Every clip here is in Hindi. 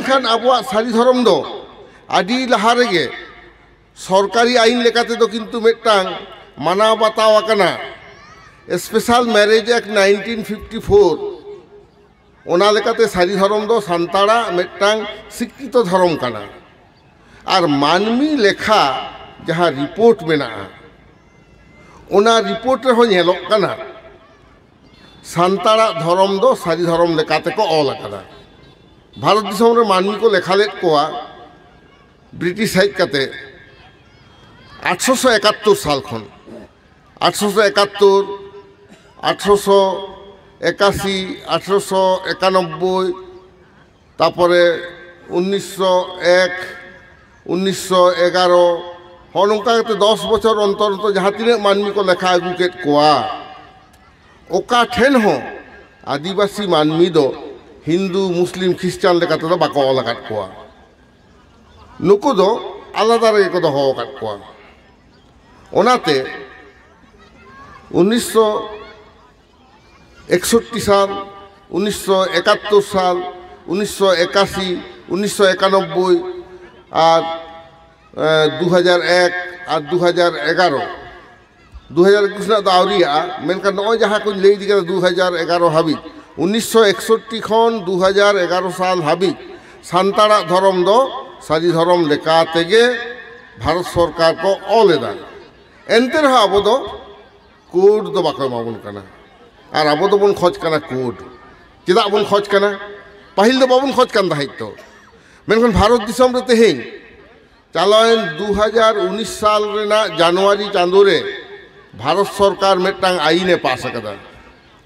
मेनखान आबोआ सारी धर्म दो आदि लहा रेगे सरकारी आईन लेकाते दो किन्तु मिदटांग मानाव बाताव आकाना स्पेशल मैरिज एक्ट 1954 ओना लेकाते सारी धर्म दो सान्ताड़ा मिदटांग शिक्षित धर्म काना और मानमी लेखा जहाँ रिपोर्ट मेना ओना रिपोर्ट रे हो नेलोग काना सान्ताड़ा धर्म दो सारी धर्म लेकाते को ऑल आकाना भारत दिसम रे मानमी को लेखा लेत कोआ ब्रिटिश हेज काते 1871 साल खन 1871 1881 1891 तापरे 1901 1911 हर नौका 10 बचर अंतर अंतर जहाँ तीन मानमी को लेखा आगू के कोआ ओका ठेन हो आदिवासी मानमी दो हिंदू मुस्लिम ख्रिस्टान लेकाते दो बाको लगात कोआ नुकु दो आलादा रे को दो हो काट कोआ ओनाते 1961 साल 1971 साल 1981 1991 और 2001 और 2011 2021 ना दावरिया मेनका नौ जहाँ को ले दिया 2011 हाबी 1961 खन 2011 साल हाबी सान्ताड़ा धर्म दो सारी धर्म लेका तेगे भारत सरकार को ऑलेदा एंते रहा अब दो कोड दो बाको माबुन कना और अब दो बन खोज कना कोड चेदा बन खोज कना पहिल दो बाबुन खोज कन दाहित तो मेनखान भारत दिसम रे तेहें चालान 2019 साल रेना जनवरी चांदो रे भारत सरकार मिदटांग आईने पास अकदा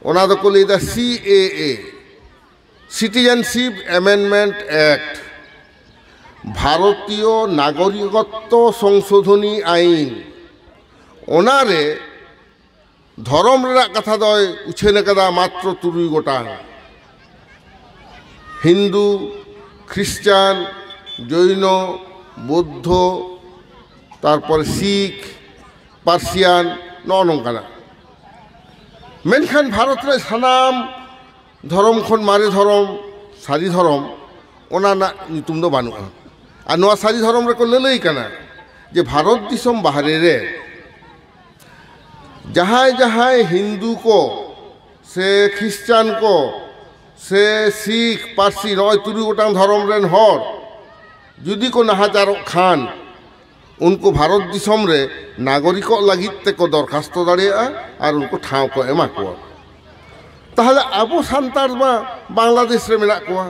ओना दो को लेदा CAA सिटीजनशिप अमेंडमेंट एक्ट भारतीय नागरिकत्व संशोधनी आईन ओनारे धर्म रेना कथा दो उछेन कदा मात्र 3 गोटांग हिंदू ख्रिस्टान जैन बौद्ध तारपर सिख पार्सियान नौकाना मेनखान भारत रे सानाम धर्म खन मारे धर्म सारी धर्म ओना ना नितुम दो बानुआ और नवा सारी धर्म रे को ललई कना जे भारत दिसम बाहरे रे जहाँ जहाँ हिंदू को से ख्रिस्टान को से सिख पार्सी नय 3 गोटांग धर्म रेन हर जुदी को नाहाचार खान उनको भारत दिसम रे नागरिक लगित ते को दरखास्त दाड़िया और उनको ठाव को एमा कोआ ताहले आबो सान्तार मा बांग्लादेश रे मेना कोआ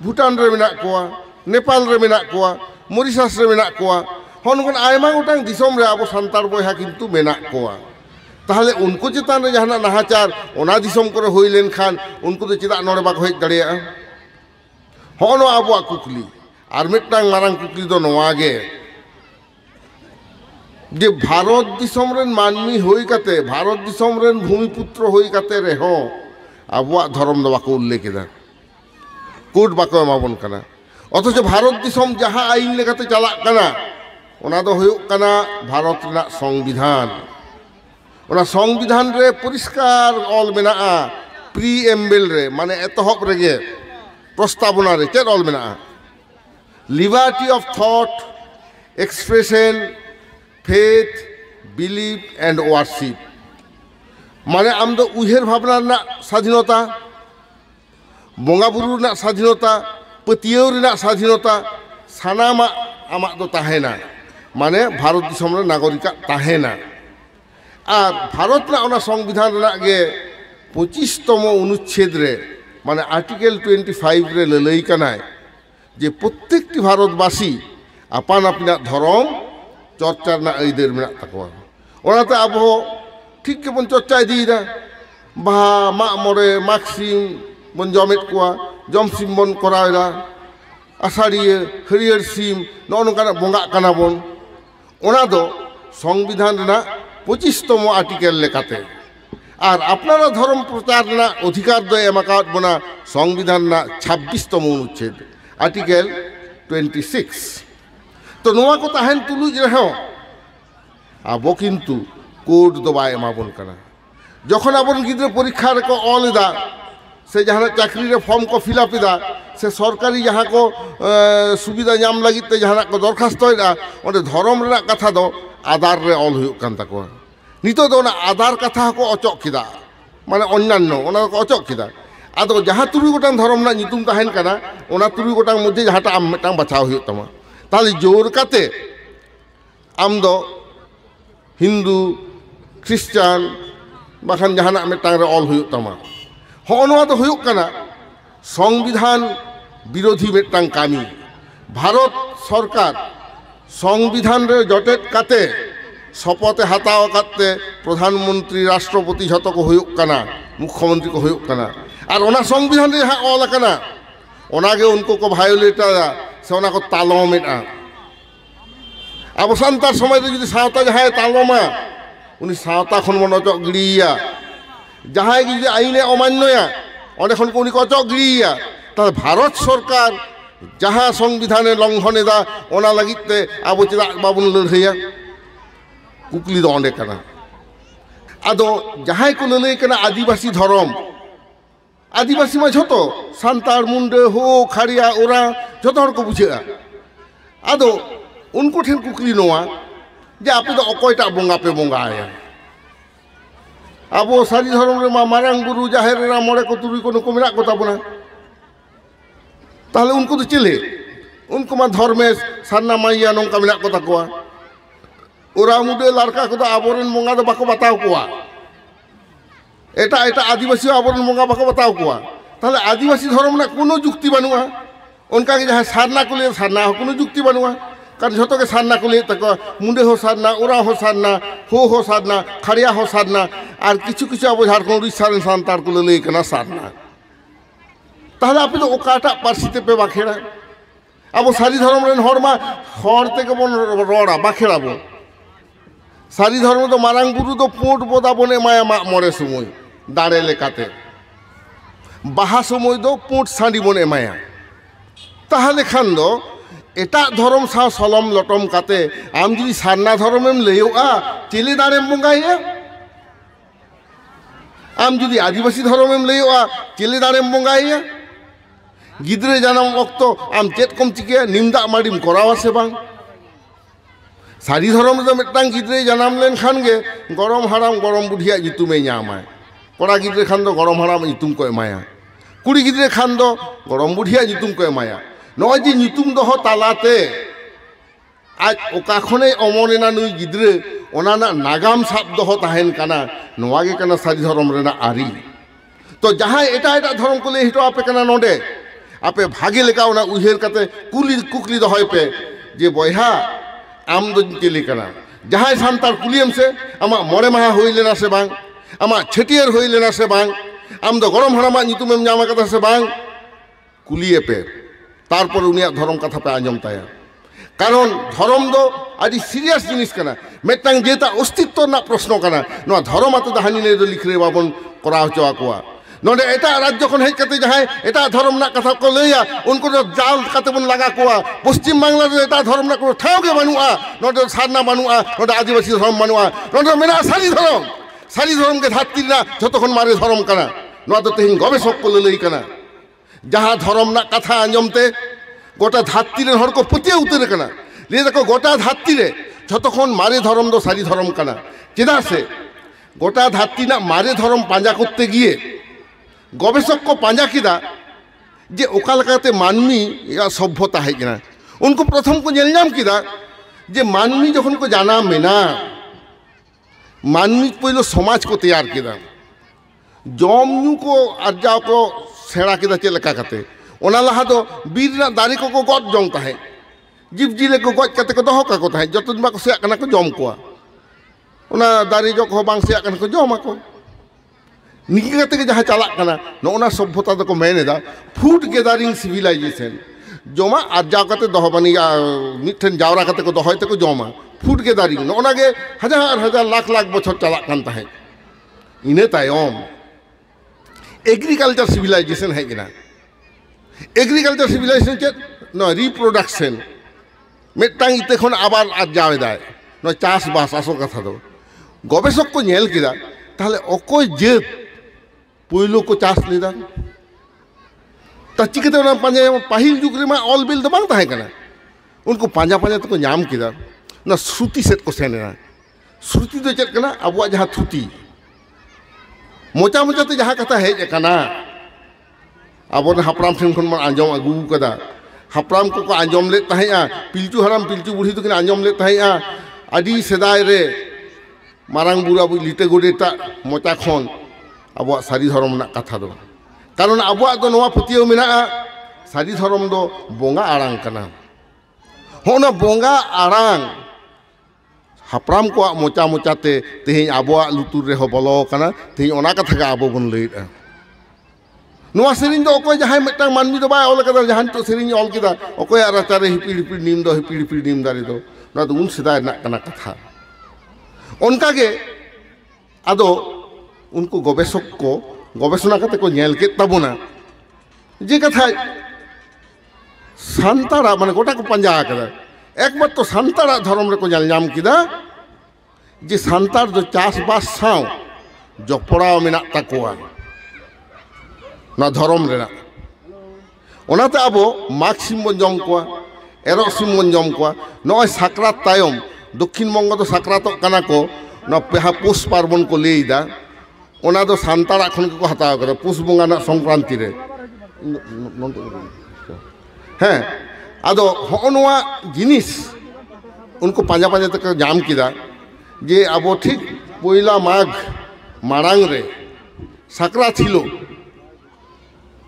भूटान रे मेना कोआ नेपाल रे मेना कोआ मॉरिशस रे मेना कोआ हनगन आयमा गोटांग दिसम रे आबो सान्तार बयहा किन्तु मेना कोआ ताहले उनको चेतान रे जहाना नाहाचार ओना दिसम करे होई लेन खान उनको तो चेदा नोड़े बाको हेज दाड़िया हनो आबो कुकली और मिदटांग मारांग कुकली दो नोआ गे जे भारत दिसम रेन मानमी होई काते भारत दिसम रेन भूमिपुत्र होई काते रे हो आबुआ धर्म दो बाको उल्लेख केदा कोड बाको एमाबन कना अथच भारत दिसम जहाँ आईन लेकाते चला कना ओना दो होयो कना भारत रेना संविधान ओना संविधान रे परिष्कार ऑल मेना प्रीएम्बल रे माने एतहब रेगे प्रस्तावना रे चेद ऑल मेना liberty of thought expression faith belief and worship माने आम दो उहेर भावना ना स्वाधीनता बंगा बुरु ना स्वाधीनता पतियौ रेना स्वाधीनता सानामा आमा दो ताहेना माने भारत दिसम रे नागरिक ताहेना और भारत ना ओना संविधान रेना गे 25तम अनुच्छेद रे माने आर्टिकल 25 रे ललई कनाय जे प्रत्येकटी भारतवासी आपान अपना धर्म चर्चा ना आईदेर मेना तकवा ओनाते अब ठीक के बन चर्चा इदीदा बाहा माग मरे मागसिम बन जमेद कोआ जमसिम बन करायदा आषाढ़िया हरियर सिम नौकाना बंगा काना बन ओना दो संविधान रेना 25तम आर्टिकल लेकाते और अपनारा धर्म प्रचार रेना अधिकार दो एमाकात बना संविधान ना 26तम अनुच्छेद आर्टिकल 26 तो नोआ को ताहेन तुलुज रहो आबो किन्तु कोड दो बाय एमाबन कना जखन आबन गिद्रे परीक्षा रे को ऑलेदा से जहां चाकरी रे फॉर्म को फिलअप इदा से सरकारी जहाँ को सुविधा नाम लगित ते जहाँ को दरखास्तोएगा ओंडे धर्म रेना कथा दो आधार रे ऑल हुयुग कान ताकोआ नितो दो ना आधार कथा को अचक किदा माने अन्यान्य ओना को अचक किदा आदो जहाँ तुरुई गोटांग धर्म ना नितुम ताहेन काना ओना तुरुई गोटांग मध्य जहाँटा आम मिटांग बाछाव हुयुग तमा ताहले जोर काते आम दो हिंदू ख्रिस्टान बाखान जहाना मिटांग रे ऑल हुयुग तमा होनवा तो हुयुग काना संविधान विरोधी मिटांग कामी भारत सरकार संविधान रे जटेट काते शपथे हाताव काते प्रधानमंत्री राष्ट्रपति जतो को हुयुग काना मुख्यमंत्री को हुयुग काना और ओना संविधान रे हा ऑल काना ओनागे उनको को भायोलेट से ओना को तालमेटा अब सान्तार समय जुदी सावता जहां तालमा उनी सावता खन मन अचक गिड़िया जहां जुदी आईने अमान्यया ओंडे खन को उनी को अचक गिड़िया ताहले भारत सरकार जहां संविधाने लंघने दा ओना लगिते आबो चेदा बाबुन लड़हैया कुकली दो ओंडे काना आदो जहां को ललई काना आदिवासी धर्म आदिवासी मा झतो सान्तार मुंडे हो खाड़िया ओरा झतो हर को बुझेगा आदो उनको ठेन कुकली नोआ जे आपे दो अकयटा बोंगा पे बोंगा आया आबो सारी धर्म रे मा मारांग गुरु जाहेर रे मोड़े को तुरुई को नुको मेना को ताबोना ताहले उनको तो चिले उनको मा धर्मेश सारना माइया नोंका मेना को ताकोआ ओरा मुडे लड़का को तो आबोरेन बोंगा दो बाको बताओ कोआ एटा एटा आदिवासी आबोरेन बोंगा बाको बताओ कोआ ताहले आदिवासी धर्म ना कोनो जुक्ति बानुआ उनका के जहां सारना को ले सारना कोनो जुक्ति बानुआ कारण झोतो के सारना को ले तक मुंडे हो सारना ओरा हो सारना हो सारना खड़िया हो सारना और किछु किछु अब झारखंड उड़ीसा रे सान्तार को ले कना सारना ताहले आपे तो ओकाटा पारसिते पे बाखेड़ा अब सारी धर्म रेन हरमा हरते के बन रोड़ा बाखेड़ाबो सारी धर्म तो मारांग गुरु तो पोट बोदा बने माया मरे समय दाड़े लेकाते बाहा समय दो पोट साड़ी बने माया ताहले खान दो एटा धर्म सा सलम लटम काते आम जुदी सारना धर्मेम लयोआ चेले दाड़ेम बंगाया आम जुदी आदिवासी धर्मेम लयोआ चेले दाड़ेम बंगाया गिद्रे जानाम वक्त आम चेत कम चिके निमदा माडिम करावा से बांग सारी धर्म तो मिटांग गिद्रे जानाम लेन खान गे गरम हाराम गरम बुढ़िया जितुमे नामाय कोड़ा गिद्रे खान दो गरम हाराम जितुम को एमाया कुड़ी गिद्रे खान दो गरम बुढ़िया जितुम को एमाया नय जे नितुम दो तालाते आज ओका खने अमनेना नुई गिद्रे ओनाना नागाम साब दो ताहेन काना नोआ गे काना सारी धर्म रेना आरी तो जहां एटा एटा धर्म को ले हिटो आपे काना नोडे आपे भागे लेका ओना उहेर काते कुकली दहय पे जे बयहा आम दो चेले काना जहां सान्तार कुलियम से आमा मोरे माहा होई लेना से बांग आमा छेटियर होई लेना से बांग आम दो गरम हरामा नितुमेम नामा कथा से बांग कुलिये पे तारपर उनिया धर्म कथा पे आंजम ताया कारण धर्म दो आदि सीरियस जिनिस कना मेटांग जेता अस्तित्व ना प्रश्न कना नो धर्म आते दहानी ने लिखरे बाबन करा हचो आकोआ नोडे एटा राज्य खन हेज कते जहां एटा धर्म ना कथा को लैया उनको जो जाल कते बन लगा कोआ पश्चिम बांग्ला रे एटा धर्म ना को ठाव के बानुआ नोडे सारना बानुआ नोडे आदिवासी धर्म बानुआ नोडे मेना सारी धर्म के धाती ना जतखन मारे धर्म कना नो तो तेहिन गवेषक को लई कना जहाँ धर्म ना कथा आंजमते गोटा धाती रे हर को पतिया उतरे कना ले देखो गोटा धाती रे जतखन मारे धर्म दो सारी धर्म कना चेदा से गोटा धाती ना मारे धर्म पांजा करते गिए गवेषक को पांजा किदा जे ओका लकाते मानवी या सभ्यता है किना उनको प्रथम को नेलनाम किदा जे मानवी जखन को जाना मेना मानवी पहले समाज को तैयार किदा जमनु को अर्जा को सेड़ा किदा चे लका काते ओना लहा दो बीर ना दारी को गद जंग ताहे जीव जिले को गज काते को दोहो का को ताहे जतन बा को से कना को जम कोआ ओना दारी जो को बांग से कना को जमा को निकी काते के जहां चाला कना नो ओना सभ्यता दो को मेनेदा फूड गैदरिंग सिविलाइजेशन जमा अर्जा काते दोहो बनी मिठन जावरा काते को दोहोय ते को जमा फूड गैदरिंग नो ओना गे हजार हजार लाख लाख बछर चाला कान ताहे इने तायम एग्रीकल्चर सिविलाइजेशन है किना एग्रीकल्चर सिविलाइजेशन चे न रिप्रोडक्शन मिटांग इते खन आबार आज जावे दाय न चाष बास आसो कथा दो गवेषक को नेल किदा ताहले अकोय जेत पयलो को चाष लेदा ता चिकते उना पांजा पाहिल जुग रे मा ऑल बिल दो बांग ताहे कना उनको पांजा पांजा तो को ᱧᱟᱢ किदा ना श्रुति सेट को सेनेना श्रुति दो चेक कना अबुआ जहां श्रुति मोचा मोचा ते जहां कथा हेज कना अब हापराम ठेन खन आंजम अगू कदा हापराम को आंजम ले ताहेया पिलचू हराम पिलचू बुढ़ी तो आंजम ले ताहेया आदि सेदाय रे मारांग बुरा बु लिटे गोडेटा मोचा खन अब सारी धर्म ना कथा दो कारण अब दो नवा पतियो मेना सारी धर्म दो बोंगा आड़ांग कना होना बोंगा आड़ांग हापराम को मोचा मोचाते तेहें अब लुतुर रे हो बोलो कना तेहें ओना कथा का अब बन लेदा नुआ सेरिंग दो ओकोय जहां मिटांग मानमी दो बाय ऑल कदा जहां तो सेरिंग ऑल किदा ओकोय राचारे हिपी हिपी नीम दो हिपी हिपी नीम दारी दो ना तो उन सिदा ना कना कथा उनका के आदो उनको गवेषक को गवेषणा करते को नेल के तबुना जे कथा सांतारा माने गोटा को पंजा कदा एक बार तो सांतारा धर्म रे को नेल नाम किदा जे सांतार दो चास बास साव जपड़ा मेना ताकोआ ना धर्म रे ना ओनाते आबो माघ सिम बन जम कोआ एरो सिम बन जम कोआ नय साकरात तायम दक्षिण बंग तो साकरातक कना को ना पेहा पुष पार्बण को लेइदा ओना दो सांतारा खन को हताव करे पुष बंगा ना संक्रांति रे हैं आदो होनवा जिनिस उनको पांजा पांजा तक जाम किदा जे आबो ठीक पहिला माघ मारांग रे साकरात हिलो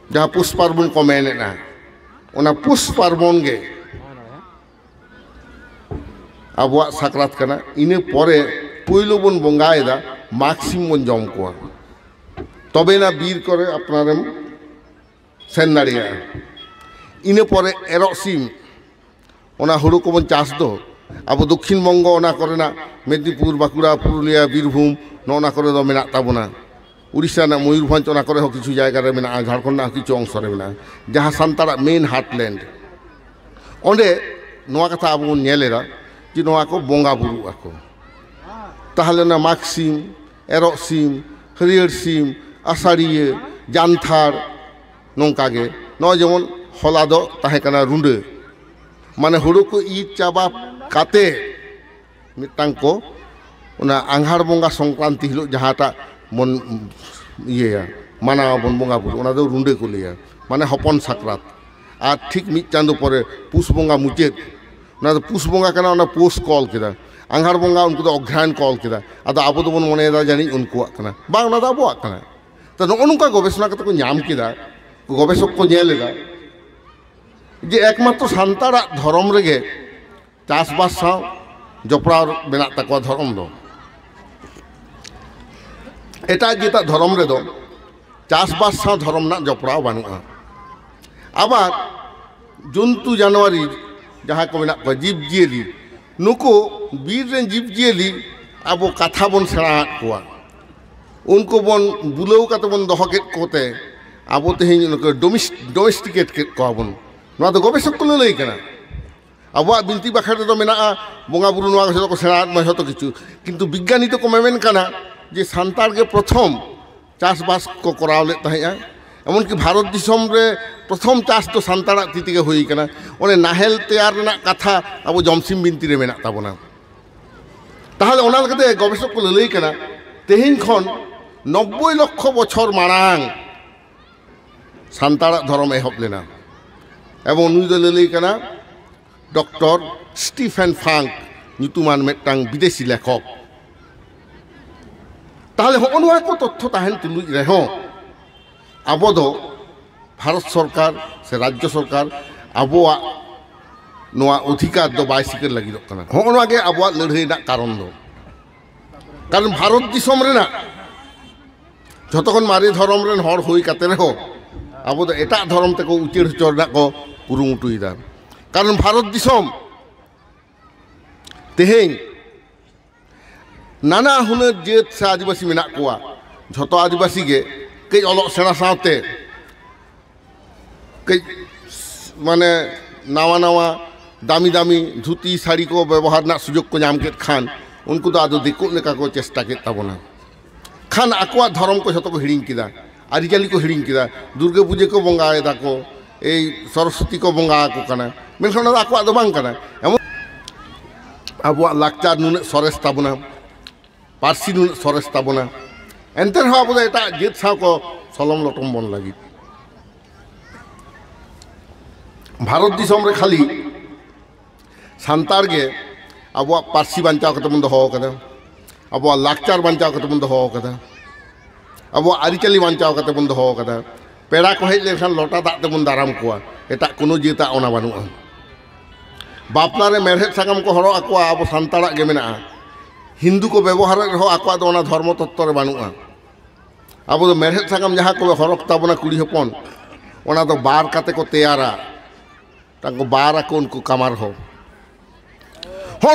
जहाँ पुष पार्बण को मेने ना ओना पुष पार्बण गे अब साकरात कना इने परे पुइलो बन बंगाएदा माक्सिम बन जम को तबे ना बीर करे अपनारेम सेन दाड़िया इने परे एरोसिम ओना हुड़ू को बन चाष दो अब दक्षिण बंग ओना करे ना मेदिनीपुर बाकुड़ा पुरुलिया बीरभूम नोना करे दो मेना ताबोना उड़ीसा ना मयूरभंज ओना करे हो किछु जायगा रे मेना झारखंड ना किछु अंश रे मेना जहां सांतारा मेन हार्टलैंड ओंडे नोआ कथा अब बन नेलेरा कि नोआ को बोंगा बुरु आको ताहले ना माघ सिम एरो सिम हरियर सिम आषाढ़िये जानथार नौका गे नौ जेमन हला दो ताहे कना रुंडे माने हुड़ू को ईद चाबा काते मिटांग को ओना आंघाड़ बोंगा संक्रांति हिलो जहाटा मन ये माना बन बोंगा बुरु ओना दो रुंडे को लिया माने हपन साकरात आ ठीक मिट चांदो परे पुष बोंगा मुचेत ना तो पुष बोंगा कना ओना पोस कॉल किदा आंघाड़ बोंगा उनको तो अघ्रायन कॉल किदा आदो आबो दो बन मनेदा जानी उनको कना बांग ना दाबो कना तो नोनुका गवेषणा कते को ᱧᱟᱢ किदा गवेषक को नेलेदा जे एकमात्र सांतारा धर्म रेगे चाषबास साव जपड़ा मेना तको धर्म दो एटा जेटा धर्म रे दो चाषबास साव धर्म ना जपड़ा बानुआ आबार जंतु जानवरी जहाँ को मेना को जीव जियली नुको बीर रे जीव जियली अब कथा बन सेड़ा कोआ उनको बन बुलाव काते बन दोह केत कोते अब तेहें डोमेस्टिकेट केत कोआ बन नोआ दो गवेषक को लई कना अब बिनती बाखा तो मेना बोंगा बुरु नोआ को सेड़ा मा हतो किछु किंतु विज्ञानी तो को मेमेन कना जे सांतार के प्रथम चाषबास को कराव ले तहेया एमन कि भारत दिसम रे प्रथम चाष तो सांतारा तिति के होई कना ओने नाहेल तैयार ना कथा अब जमसिम बिनती रे मेना ताबोना ताहले ओना लकते गवेषक को लई कना तेहिन खन 90 लक्ष बछर मारांग सांतारा धर्म एहब लेना एवं नुई दो लई कना डॉक्टर स्टीफेन फांक ᱧᱩᱛᱩᱢᱟᱱ मिटांग विदेशी लेखक ताहले होनवा को तथ्य ताहेन तुलुज रेहो आबो दो भारत सरकार से राज्य सरकार आबोआ नोआ अधिकार दो बाय सिकर लगी कना होनवा गे आबोआ लड़ाई ना कारण दो कारण भारत दिसम रेना जतखन मारे धर्म रेन हर होई काते रेहो आबो दो एटा धर्म ते को उचेर चोरना को कुरुमुटुइदा कारण भारत दिसम तेहें नाना हुनर जेत से आदिवासी मेना कोआ झतो आदिवासी गे कई अलग सेना सावते कई माने नावा नावा दामी दामी धुती साड़ी को व्यवहार ना सुजोग को नाम के खान उनको तो आदो दिक्कत लेका को चेष्टा के ताबोना खान आकुआ धर्म को झतो को हिड़िंग किदा आरिचाली को हिड़िंग किदा दुर्गा पूजा को बंगाएदा को सरस्वती को बंगा को कना मेनखान आको दो बांग कना एमन आबो लाक्चार नुन सरेस ताबना पार्सी नुन सरेस ताबना एनते रहो आबो एटा जेत साव को सलम लटम बन लगी भारत दिसम रे खाली सान्तार गे आबो पार्सी बांचाव कते बन दो कदा आबो लाक्चार बांचाव कते बन दो कदा आबो आरिचाली बांचाव कते बन दो कदा पेड़ा को हेज लेखान लोटा दाग ते बन दाराम कोआ एटा कोनो जेता ओना बानुआ बापला रे मेरहेद सागाम को हरो आकोआ आबो सान्ताड़ा गे मेना हिंदू को व्यवहार रहो आकोआ दो ओना धर्म तत्व रे बानुआ आबो दो मेरहेद सागाम जहाँ को हरक ताबोना कुड़ी हपन ओना दो बार काते को तैयारा ताको बार आको उनको कामार हो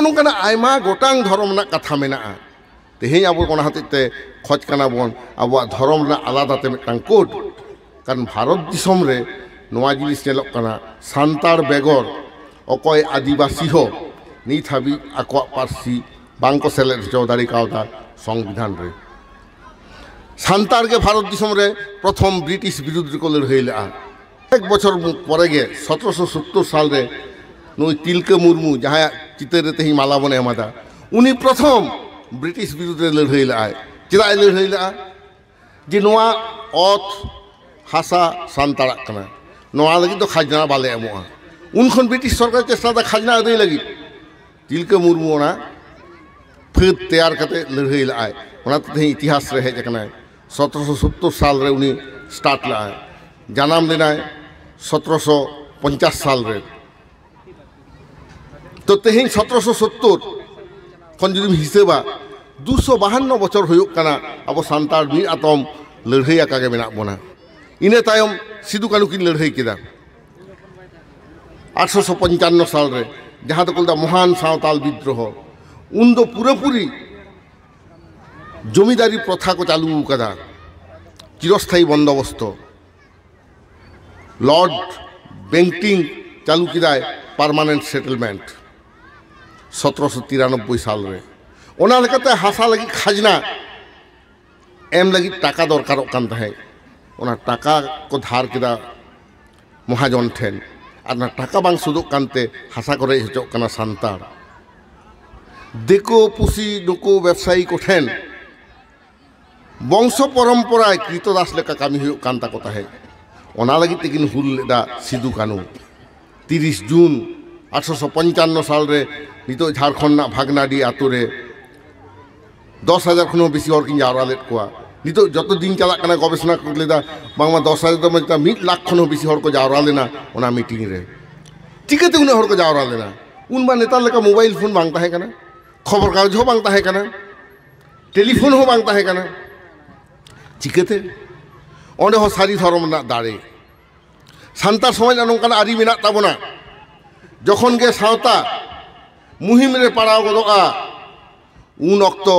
नुकना आयमा गोटांग धर्म ना कथा मेना तेहें आबो ओना हतिते खोज कना बन आबो धर्म ना आलादाते मिटांग कोड कारण भारत दिसम रे नोआ जिनिस नेलोक कना सान्तार बेगर अकय आदिवासी हो नित हाबि आको पार्सी बांको सेलेद हचो दाड़ी कावदा संविधान रे सान्तार के भारत दिसम रे प्रथम ब्रिटिश विरुद्ध को लड़ाई ला एक बछर परे गे 1770 साल रे नुई तिलके मुर्मू जहाँ चितर रे तेही माला बने एमादा उनी प्रथम ब्रिटिश विरुद्ध रे लड़ाई ला चेदा लड़ाई ला जे नोआ अत हासा सान्ताड़ा कना नोआ लगी तो खाजना बाले एमोआ उनखन ब्रिटिश सरकार चेष्टा दा खाजना अदई लगी तिलके मुर्मू ओना फिर तैयार करते लड़ाई ला ओना ते इतिहास रे हेज कना 1770 साल रे उनी स्टार्ट ला जन्म लेना 1750 साल रे तो तेही 1770 खन जुदी हिसेबा 252 बछर हुयुक कना अब सान्तार मी आतम लड़ाई आकागे मेना बोना इने तायम सिदु कानु किन लड़ाई केदा 1855 साल रे जहाँ तो कोलदा महान सावताल विद्रोह उन दो पूरी जमीदारी प्रथा को चालू कदा चिरस्थायी बंदोबस्त लॉर्ड बेंटिंग चालू किदा परमानेंट सेटलमेंट 1793 साल रे ओना लेकाते हासा लगी खाजना एम लगी टाका दरकार कान ताहे ओना टाका को धार किदा महाजन ठेन और ना टाका बांग सुदुक कानते हासा को रेज हचोक काना सान्तार देखो पुसी नुको व्यवसायी को ठेन वंश परम्परा कृतदास लेका कामी हुयुक कान ताको ताहे ओना लगी तेकिन हुल लेदा सिदु कानु 30 जून 1855 साल रे नितो झारखंड ना भागनाडी आतु रे 10,000 खनो बेसी हर किन जावरा लेट कोआ नितो जतो दिन चला कना गवेषणा कर लेदा बांगमा 10,000 तो मता 1 लाख खनो बेसी हर को जावरा लेना ओना मीटिंग रे चिकते उन हर को जावरा लेना उन बा नेता लेका मोबाइल फोन बांग ताहे कना खबर कागज हो बांग ताहे कना टेलीफोन हो बांग ताहे कना चिकते ओंडे हो सारी धर्म ना दाड़े सान्तार समाज नोंकान आरि मेना ताबोना जखन गे सावता मुहिम रे पाड़ाव गदोगा उन अक्तो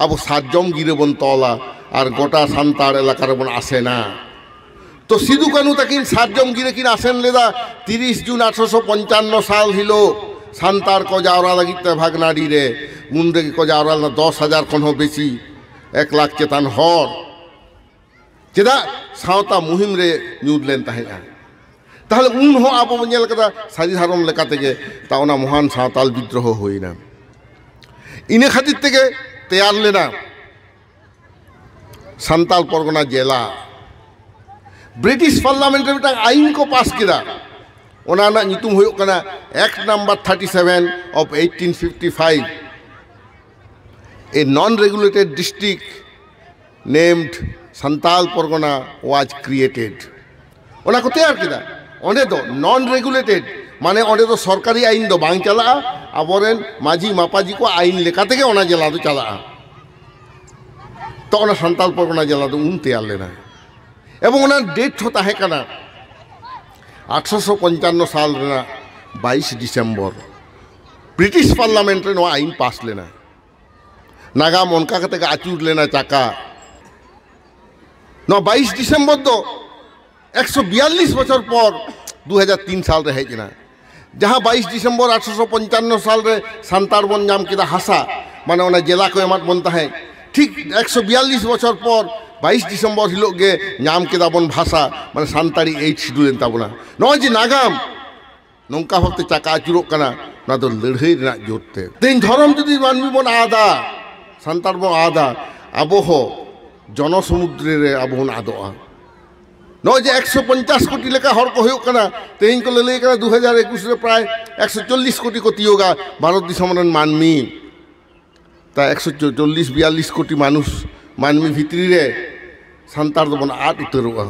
अब सातजम गिरे बन तला और गोटा सान्तार एलाका रे बन आसेना तो सिदु कानु तकिन सातजम गिरे किन आसेन लेदा 30 जून 1855 साल हिलो सान्तार को जावरा लगिते भागनाडी रे उन रे को जावरा 10,000 खन हो बेसी 1 लाख चेतान हर चेदा सावता मुहिम रे न्यूड लेन ताहेगा ताहले उन हो आबो बनेल कदा सारी धर्म लेका तेगे ताओना महान सावताल विद्रोह होइना इने खातिर तेगे तैयार लेना सान्ताल परगना जिला ब्रिटिश पार्लियामेंट रे आईन को पास किदा ओना ना नितुम हुयुक कना act number 37 of 1855 a non regulated district named Santal Pargana was created ओना को तैयार किदा ओंडे दो नॉन रेगुलेटेड माने ओंडे तो सरकारी आईन दो बांग चला आबोरेन माझी मापाजी को आईन लेका तेगे ओना जिला दो चला तो ओना सान्ताल परगना जिला दो उन तैयार लेना एवं ओना डेट होता है कना 1855 साल रेना 22 डिसेम्बर ब्रिटिश पार्लियामेंट रे नो आईन पास लेना नागाम उनका कते आचूर लेना चाका नो 22 डिसेम्बर दो 142 बछर पर 2003 साल रे हेजना जहाँ 22 डिसेम्बर 1855 साल रे सान्तार बन नाम किदा हासा माने ओना जिला को एमात बनता है ठीक 142 बछर पर 22 डिसेम्बर हिलोग गे नाम केदा बन भाषा माने सानताड़ी 8 शिड्यूल ताबना नय जे नागाम नौका भावते चाका आचुरोग कना ना दो लड़ाई रेना जोरते तेन धर्म जुदी मानवी बन आदा सानतार बन आदा आबो हो जनसमुद्रे रे आबो बन आदोआ नय जे 150 कोटी लेका हर को होयो कना तेन को लई कना 2021 रे प्राय 140 कोटी को तियोगा भारत दिसम रन मानवी ता 140-42 कोटी मानुष मानवी भितरी रे सानतार दो बन आद उतरोगा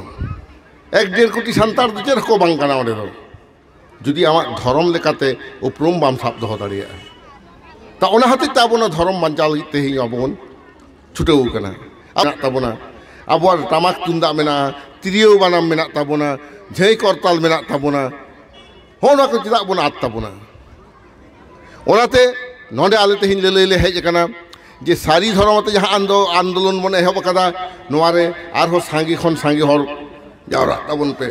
1-1.5 कोटी सानतार दो चेर को बांग कना ओडे दो जुदी आमा धर्म लेकाते उपरुम बाम साब दो दाड़िया ता ओना हते ताबोना धर्म बांचाल तेहि आबोन छुटेउ कना ताबोना आबोर टामाक तुंदा मेना तिरियो बानाम मेना ताबोना झई करताल मेना ताबोना होना को चिदा बोना आत ताबोना ओनाते नोंडे आले तेहिन लेले हेज कना जे सारी धर्मते जहां आंदोलन मन एहब कदा नोवारे आरो सांगी खन सांगी हर जावरा ताबोन पे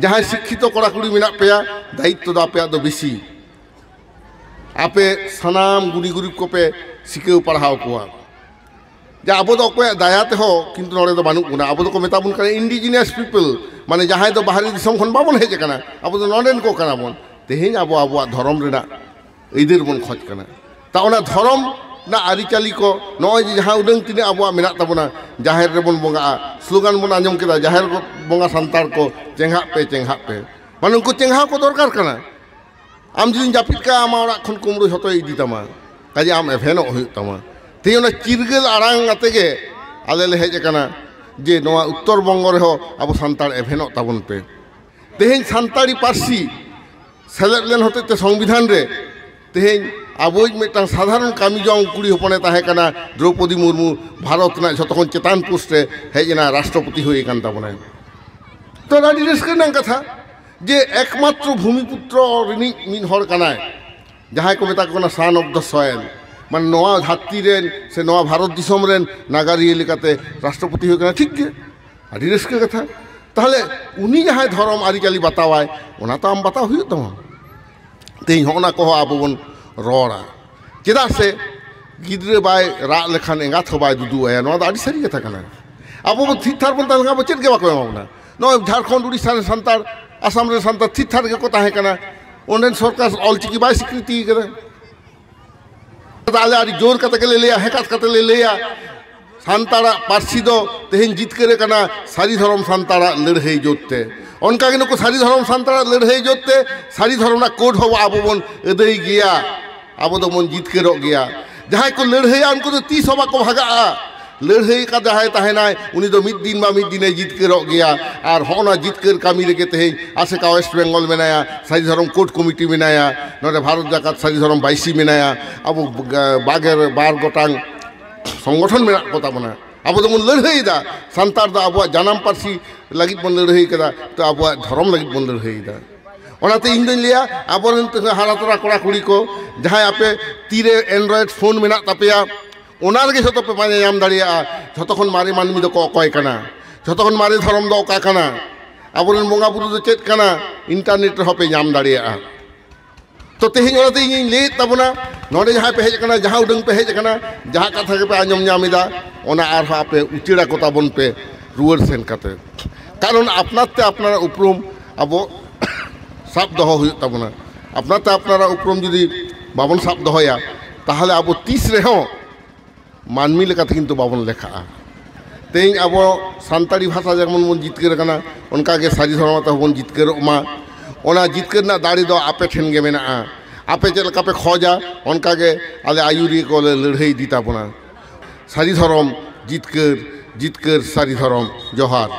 जहां शिक्षित कड़ा कुड़ी मेना पेया दायित्व दा पेया दो बेसी आपे सनाम गुड़ी गुड़ी को पे सिकेउ पढ़ाओ कोआ जे अब दो को दायाते हो किंतु नोडे दो बानु गुना अब दो को मेताबुन करे इंडिजिनियस पीपल माने जहां दो बाहरी दिसम खन बाबन हेज कना अब दो नोडेन को कना बन तेहिन अब धर्म रेना इदिर बन खोज कना ता ओना धर्म ना आरिचाली को नय जहां उदंग तिने अब मेना ताबना जाहेर रे बन बंगा स्लोगान बन आंजम केदा जाहेर बंगा संतार को चेंगा पे माने उनको चेंगा को दरकार कना आम जुदिन जापित का आमा ओरा खन कुमड़ो हतो इदी तामा काजे आम एभेनो हुय तामा ते ओना चिरगेल आड़ांग आतेगे आले ले हेज कना जे नोआ उत्तर बंग रे हो अब संतार एभेनो ताबन पे तेहेन संतारी पार्सी सेलेद लेन होते ते संविधान रे तेहेन आबोज मेटांग साधारण कामी जंग कुड़ी हपने ताहे कना द्रौपदी मुर्मू भारत ना जतखन चेतान पोस्ट रे हेजना राष्ट्रपति हुई कान ताबना तो राडी रेस्के नां कथा जे एकमात्र भूमिपुत्र रिनी मिन हर कनाय जहां को मेता कोना सान ऑफ द सॉइल मान नोआ धाती रेन से नोआ भारत दिसम रेन नागारिये लेकाते राष्ट्रपति हुई कना ठीक गे आडी रेस्के कथा ताहले उनी जहां धर्म आरिचाली बतावाय ओना तो आम बताव हुई तमा तेहिन होना को आबो बन रोड़ा चेदा से गिद्रे बाय रा लेखान एंगात हो बाय दुदु आया नोआ आडी सारी कथा कना आबो ठीक ठाक बन तालगा बचेत के बाको एमाबना नोय झारखंड उड़ीसा रे संतार आसाम रे संतार ठीक ठाक के को ताहे कना ओनेन सरकार ऑलचिकी बाय स्वीकृति करे ताले आडी जोर कते के ले लिया हेकात कते ले लिया सानतारा पार्सी दो तेहिन जीत करे कना सारी धर्म सानतारा लड़ाई जोते उनका के नुको सारी धर्म सानतारा लड़ाई जोते सारी धर्म ना कोड हो आबो बन एदई गया आबो दो मन जीत के रो गया जहां को लड़ाई उनको तो 30 हवा को भागा लड़ाई का जहां ताहेनाय उनी दो मिद दिन जीत के रो गया और होना जीत कर कामी रेगे तेहिन आसे का वेस्ट बेंगल मेनाया सारी धर्म कोर्ट कमिटी मेनाया नोडे भारत जाकात सारी धर्म 22 मेनाया अब बागेर बार गोटांग संगठन में कोताबना अब तो मन लड़ाई दा संतार दा अब जानाम पार्सी लगित बन लड़ाई कदा तो अब धर्म लगित बन लड़ाई दा ओनाते इन दिन लिया अब हारातरा कड़ा कुड़ी को जहां आपे तीरे एंड्रॉइड फोन मेना तापेया ओना लगे जतो पे पाने नाम दाड़िया जतखन मारे मानमी दो को अकय कना जतखन मारे धर्म दो अका कना आबोरेन बंगा बुरु दो चेत कना इंटरनेट रे होपे नाम दाड़िया तो तेहिन ओनाते इन ले ताबना नोडे जहां पे हेज कना जहां उडंग पे हेज कना जहां कथा के पे आंजम नामिदा ओना आर आपे उचिड़ा कोता बन पे रुवर सेन कते कारण आपनाते आपनारा उपरुम आबो साब दहो हुय ताबना आपनाते आपनारा उपरुम जुदी बाबन साब दहोया ताहले आबो 30 रे हो मानमी लेकाते किन्तु बाबन लेखा तेहिन आबो सानताड़ी भाषा जेमन मन जितकेर कना उनका के सारी धर्मता बन जितकेर मा ओना जितकेर ना दाड़ी दो आपे ठेन गे मेना आपे चल पे खोजा उनका के आले आयुरी को लड़ाई दी ताबना सारी धर्म जितकर सारी धर्म जोहार।